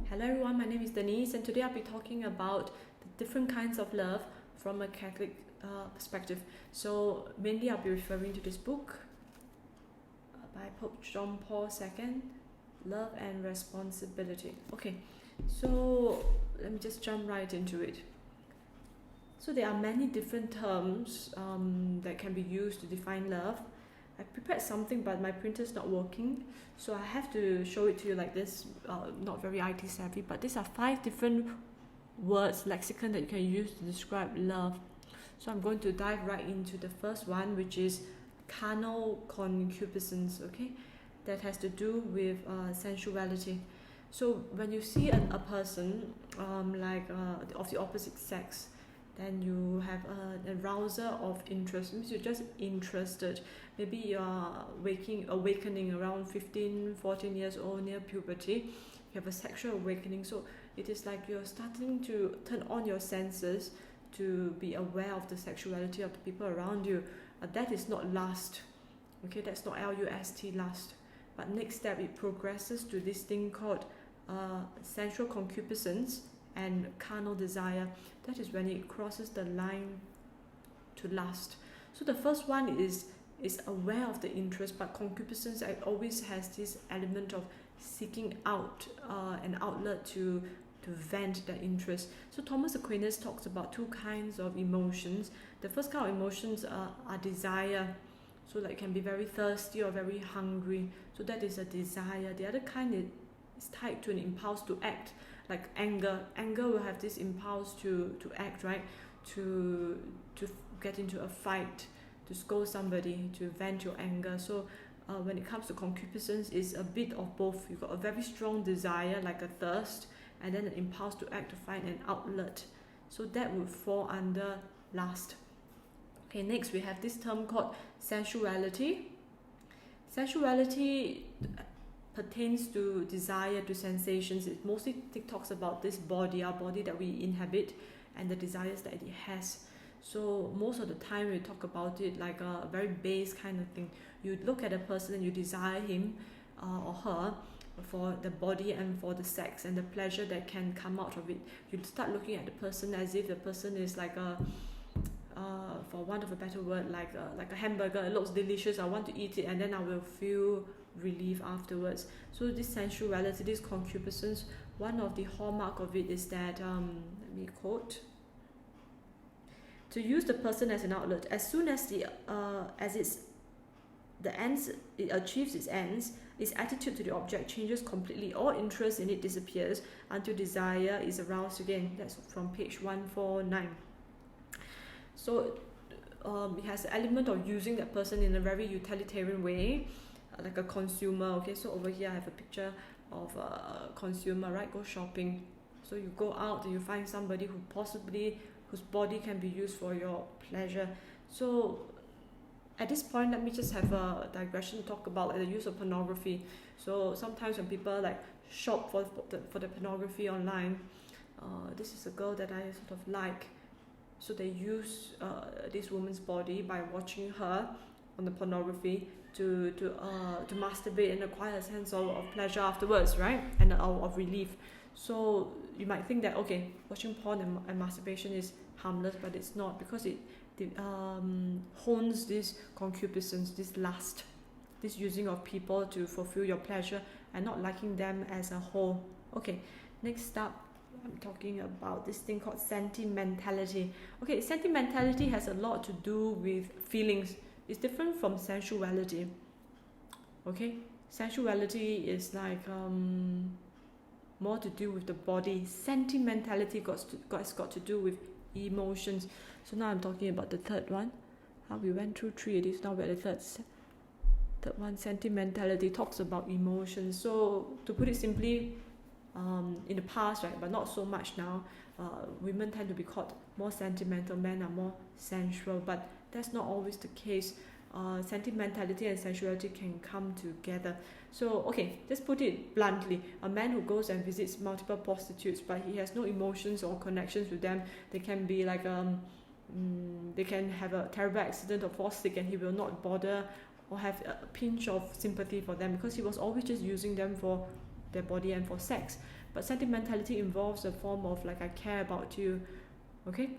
Hello everyone, my name is Denise and today I'll be talking about the different kinds of love from a Catholic perspective. So mainly I'll be referring to this book by Pope John Paul II, Love and Responsibility. Okay, so let me just jump right into it. So there are many different terms that can be used to define love. I prepared something but my printer's not working, so I have to show it to you like this, not very IT savvy, but these are 5 different words, lexicon, that you can use to describe love. So I'm going to dive right into the first one, which is Carnal Concupiscence, okay? That has to do with sensuality. So when you see a person of the opposite sex, then you have an arouser of interest. It means you're just interested. Maybe you're awakening around 15, 14 years old, near puberty. You have a sexual awakening. So it is like you're starting to turn on your senses to be aware of the sexuality of the people around you. That is not lust. Okay, that's not L-U-S-T, lust. But next step, it progresses to this thing called sensual concupiscence and carnal desire. That is when it crosses the line to lust. So the first one is aware of the interest, but concupiscence always has this element of seeking out an outlet to vent that interest. So Thomas Aquinas talks about 2 kinds of emotions. The first kind of emotions are desire. So like can be very thirsty or very hungry. So that is a desire. The other kind is tied to an impulse to act, like anger. Anger will have this impulse to act, right? To get into a fight, to scold somebody, to vent your anger. So when it comes to concupiscence, it's a bit of both. You've got a very strong desire, like a thirst, and then an impulse to act, to find an outlet. So that would fall under lust. Okay, next we have this term called sensuality. Sensuality pertains to desire, to sensations. It mostly talks about this body, our body that we inhabit, and the desires that it has. So most of the time we talk about it like a very base kind of thing. You look at a person and you desire him or her for the body and for the sex and the pleasure that can come out of it. You start looking at the person as if the person is like a for want of a better word, like a hamburger. It looks delicious, I want to eat it, and then I will feel relief afterwards. So this sensuality, this concupiscence, one of the hallmark of it is that let me quote, to use the person as an outlet. As soon as it achieves its ends, its attitude to the object changes completely. All interest in it disappears until desire is aroused again. That's from page 149. So it has an element of using that person in a very utilitarian way, like a consumer. Okay, so over here I have a picture of a consumer, right? Go shopping. So you go out and you find somebody whose body can be used for your pleasure. So at this point, let me just have a digression to talk about the use of pornography. So sometimes when people like shop for the pornography online, this is a girl that I sort of like. So they use this woman's body by watching her on the pornography to masturbate and acquire a sense of pleasure afterwards, right? And of relief. So you might think that, okay, watching porn and masturbation is harmless, but it's not, because it hones this concupiscence, this lust, this using of people to fulfill your pleasure and not liking them as a whole. Okay, next up, I'm talking about this thing called sentimentality. Okay, sentimentality has a lot to do with feelings. It's different from sensuality. Okay, sensuality is like more to do with the body. Sentimentality has got to do with emotions. So now I'm talking about the third one. We went through 3 of these, now we're at the third one. Sentimentality talks about emotions. So to put it simply, in the past, right, but not so much now, women tend to be called more sentimental, men are more sensual, but that's not always the case. Sentimentality and sensuality can come together. So okay, let's put it bluntly. A man who goes and visits multiple prostitutes but he has no emotions or connections with them, they can be like they can have a terrible accident or fall sick and he will not bother or have a pinch of sympathy for them because he was always just using them for their body and for sex. But sentimentality involves a form of like, I care about you. Okay,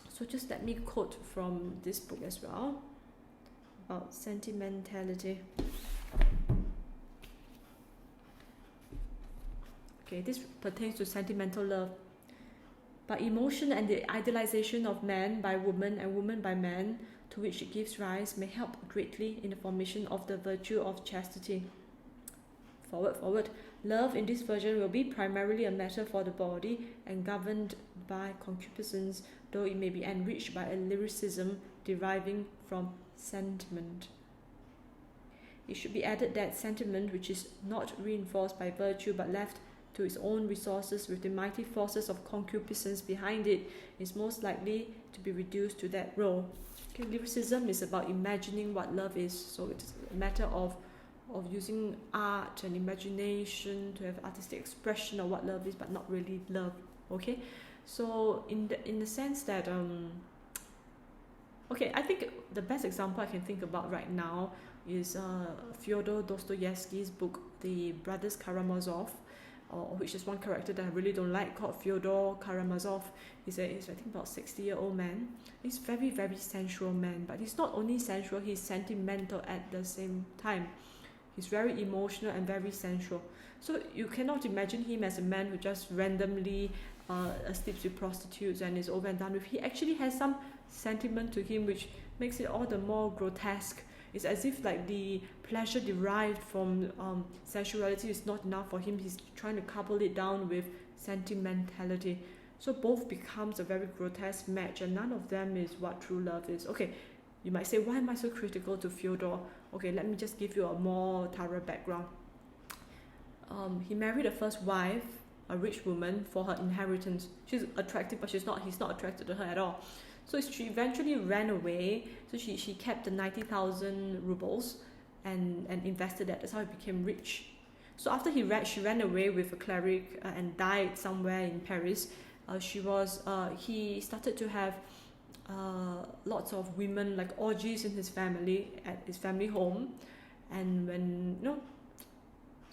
so just let me quote from this book as well about sentimentality. Okay, this pertains to sentimental love. By emotion and the idealization of man by woman and woman by man, to which it gives rise, may help greatly in the formation of the virtue of chastity. Forward. Love in this version will be primarily a matter for the body and governed by concupiscence, though it may be enriched by a lyricism deriving from sentiment. It should be added that sentiment, which is not reinforced by virtue but left to its own resources with the mighty forces of concupiscence behind it, is most likely to be reduced to that role. Okay, lyricism is about imagining what love is, so it's a matter of using art and imagination to have artistic expression of what love is, but not really love. Okay, so in the sense that okay, I think the best example I can think about right now is Fyodor Dostoevsky's book, The Brothers Karamazov, which is one character that I really don't like, called Fyodor Karamazov. He's I think about 60-year-old man. He's very, very sensual man, but he's not only sensual, he's sentimental at the same time. He's very emotional and very sensual. So you cannot imagine him as a man who just randomly sleeps with prostitutes and is over and done with. He actually has some sentiment to him, which makes it all the more grotesque. It's as if like the pleasure derived from sensuality is not enough for him. He's trying to couple it down with sentimentality. So both becomes a very grotesque match, and none of them is what true love is. Okay, you might say, why am I so critical to Fyodor? Okay, let me just give you a more thorough background. He married a first wife, a rich woman, for her inheritance. She's attractive, but he's not attracted to her at all. So she eventually ran away. So she kept the 90,000 rubles and invested that. That's how he became rich. So after she ran away with a cleric and died somewhere in Paris. He started to have lots of women, like orgies in his family, at his family home. And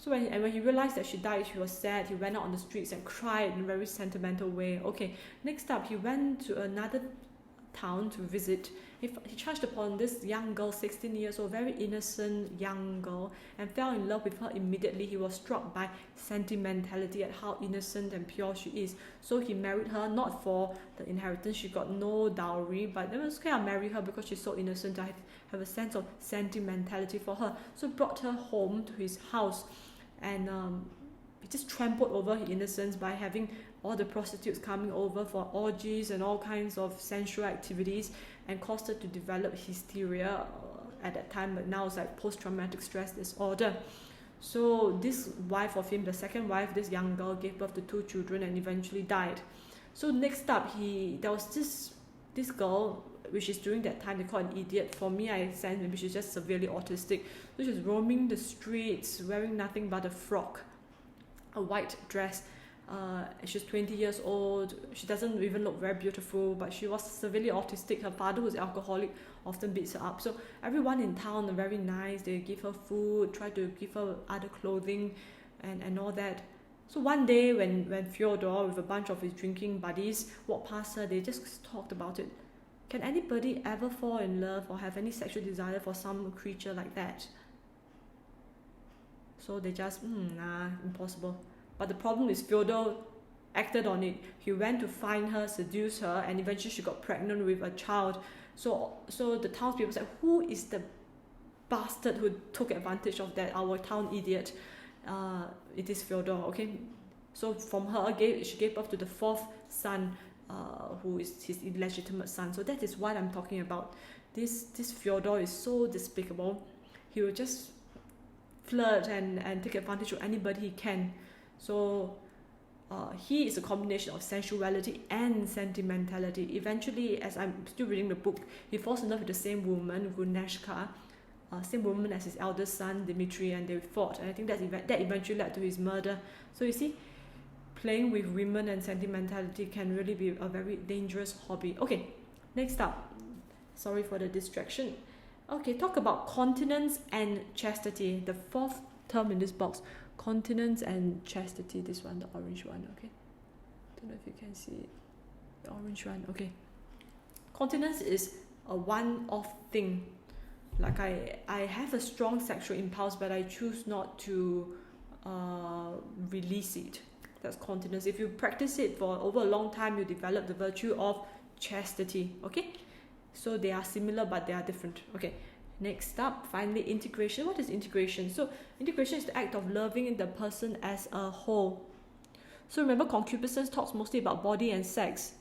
when he realized that she died, he was sad. He went out on the streets and cried in a very sentimental way. Okay, next up, he went to another town to visit. He charged upon this young girl, 16 years old, very innocent young girl, and fell in love with her immediately. He was struck by sentimentality at how innocent and pure she is. So he married her, not for the inheritance. She got no dowry, but it was okay, I'll marry her because she's so innocent. I have a sense of sentimentality for her. So brought her home to his house, and he just trampled over her innocence by having all the prostitutes coming over for orgies and all kinds of sensual activities, and caused her to develop hysteria at that time, but now it's like post-traumatic stress disorder. So this wife of him, the second wife, this young girl, gave birth to 2 children and eventually died. So next up, there was this girl, which is during that time they call an idiot. For me, I sense maybe she's just severely autistic. So she's roaming the streets wearing nothing but a frock, a white dress. She's 20 years old. She doesn't even look very beautiful, but she was severely autistic. Her father, who's alcoholic, often beats her up. So everyone in town are very nice. They give her food, try to give her other clothing and all that. So one day when Fyodor with a bunch of his drinking buddies walked past her, they just talked about it. Can anybody ever fall in love or have any sexual desire for some creature like that? So they just, nah, impossible. But the problem is Fyodor acted on it. He went to find her, seduce her, and eventually she got pregnant with a child. So the townspeople said, who is the bastard who took advantage of that? Our town idiot. It is Fyodor, okay? So from her, she gave birth to the 4th son, who is his illegitimate son. So that is what I'm talking about. This Fyodor is so despicable. He will just flirt and take advantage of anybody he can. So he is a combination of sensuality and sentimentality. Eventually, as I'm still reading the book, he falls in love with the same woman, Guneshka, same woman as his eldest son, Dmitry, and they fought. And I think that eventually led to his murder. So you see, playing with women and sentimentality can really be a very dangerous hobby. Okay, next up. Sorry for the distraction. Okay, talk about continence and chastity, the 4th term in this box. Continence and Chastity, this one, the orange one, okay? Don't know if you can see it. The orange one, okay. Continence is a one-off thing. Like I have a strong sexual impulse, but I choose not to release it. That's continence. If you practice it for over a long time, you develop the virtue of chastity, okay? So they are similar, but they are different, okay? Next up, finally, integration. What is integration? So integration is the act of loving the person as a whole. So remember, concupiscence talks mostly about body and sex.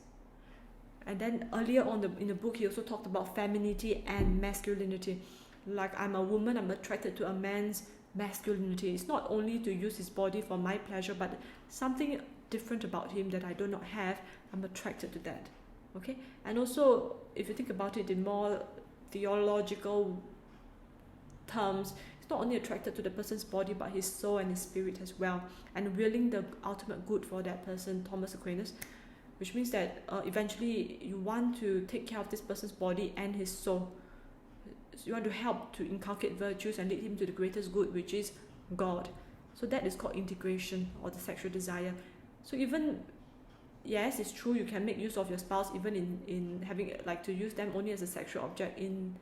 And then earlier on in the book, he also talked about femininity and masculinity. Like, I'm a woman, I'm attracted to a man's masculinity. It's not only to use his body for my pleasure, but something different about him that I do not have, I'm attracted to that. Okay? And also, if you think about it in more theological terms, it's not only attracted to the person's body, but his soul and his spirit as well, and willing the ultimate good for that person, Thomas Aquinas, which means that eventually you want to take care of this person's body and his soul. So you want to help to inculcate virtues and lead him to the greatest good, which is God. So that is called integration, or the sexual desire. So even, yes, it's true, you can make use of your spouse even in having, like, to use them only as a sexual object in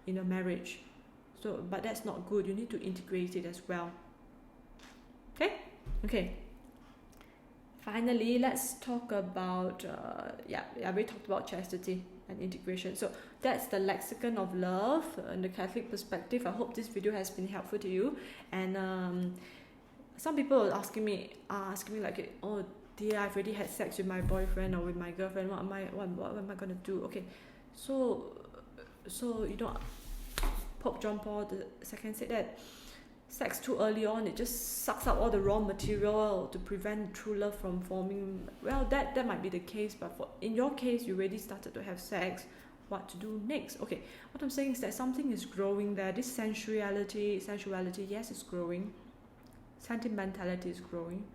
a marriage. So, but that's not good. You need to integrate it as well. Okay. Finally, let's talk about I already talked about chastity and integration. So that's the Lexicon of Love in the Catholic perspective. I hope this video has been helpful to you. And some people are asking me like, oh dear, I've already had sex with my boyfriend or with my girlfriend. What am I gonna do? Okay, so Pope John Paul II said that sex too early on, it just sucks up all the raw material to prevent true love from forming. Well, that might be the case, but in your case, you already started to have sex. What to do next? Okay, what I'm saying is that something is growing there. This sensuality, yes, it's growing. Sentimentality is growing,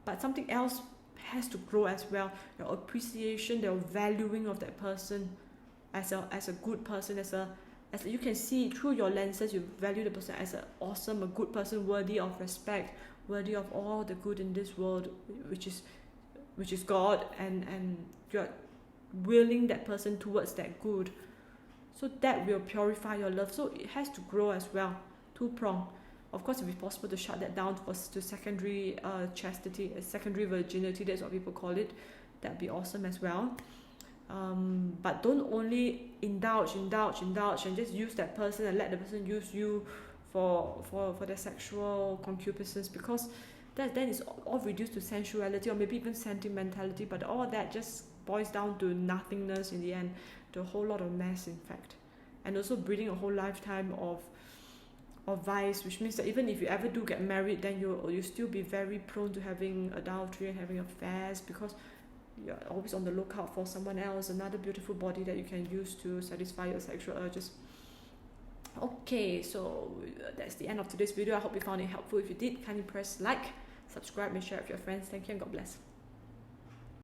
but something else has to grow as well. Your appreciation, your valuing of that person as a good person, as you can see through your lenses, you value the person as an awesome, a good person, worthy of respect, worthy of all the good in this world, which is God, and you're willing that person towards that good. So that will purify your love. So it has to grow as well, two-pronged. Of course, if it's possible to shut that down to secondary chastity, secondary virginity, that's what people call it, that'd be awesome as well. But don't only indulge and just use that person and let the person use you for their sexual concupiscence, because then it's all reduced to sensuality or maybe even sentimentality, but all that just boils down to nothingness in the end, to a whole lot of mess, in fact. And also breeding a whole lifetime of vice, which means that even if you ever do get married, then you'll still be very prone to having adultery and having affairs, because you're always on the lookout for someone else, another beautiful body that you can use to satisfy your sexual urges. Okay, so that's the end of today's video. I hope you found it helpful. If you did, kindly press like, subscribe and share with your friends. Thank you and God bless.